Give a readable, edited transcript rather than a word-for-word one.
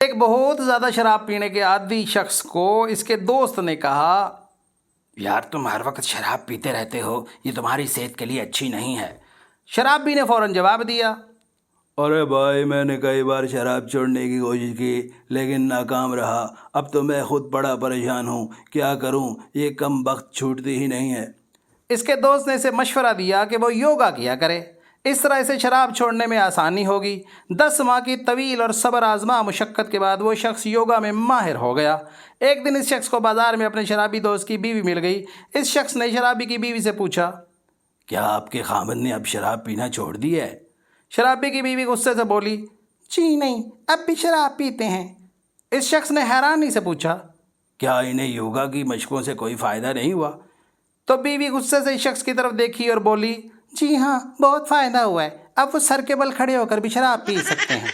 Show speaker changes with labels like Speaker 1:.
Speaker 1: ایک بہت زیادہ شراب پینے کے عادی شخص کو اس کے دوست نے کہا، یار تم ہر وقت شراب پیتے رہتے ہو، یہ تمہاری صحت کے لیے اچھی نہیں ہے۔ شرابی نے فوراً جواب دیا، ارے بھائی میں نے کئی بار شراب چھوڑنے کی کوشش کی لیکن ناکام رہا، اب تو میں خود بڑا پریشان ہوں، کیا کروں، یہ کم بخت چھوٹتی ہی نہیں ہے۔ اس کے دوست نے اسے مشورہ دیا کہ وہ یوگا کیا کرے، اس طرح اسے شراب چھوڑنے میں آسانی ہوگی۔ 10 ماہ کی طویل اور صبر آزما مشقت کے بعد وہ شخص یوگا میں ماہر ہو گیا۔ ایک دن اس شخص کو بازار میں اپنے شرابی دوست کی بیوی مل گئی۔ اس شخص نے شرابی کی بیوی سے پوچھا، کیا آپ کے خاوند نے اب شراب پینا چھوڑ دی ہے؟ شرابی کی بیوی غصے سے بولی، جی نہیں، اب بھی شراب پیتے ہیں۔ اس شخص نے حیرانی سے پوچھا، کیا انہیں یوگا کی مشقوں سے کوئی فائدہ نہیں ہوا؟ تو بیوی غصے سے اس شخص کی طرف دیکھی اور بولی، جی ہاں، بہت فائدہ ہوا ہے، اب وہ سر کے بل کھڑے ہو کر بھی شراب پی سکتے ہیں۔